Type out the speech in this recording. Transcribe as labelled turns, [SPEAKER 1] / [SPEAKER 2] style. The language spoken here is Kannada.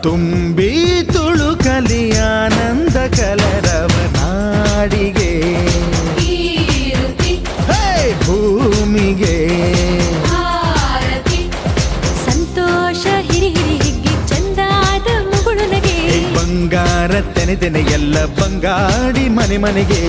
[SPEAKER 1] ತುಂಬಿ ತುಳುಕಲಿ ಆನಂದ ಕಲರವ ನಾಡಿಗೆ ಹೇ ಭೂಮಿಗೆ
[SPEAKER 2] ಸಂತೋಷ ಹಿರಿ ಹಿರಿ ಹಿಗ್ಗಿ ಚಂದಾದ ಮುಗುಳುನಗೆ
[SPEAKER 1] ಬಂಗಾರ ತೆನೆ ತೆನೆ ಎಲ್ಲ ಬಂಗಾಡಿ ಮನೆ ಮನೆಗೆ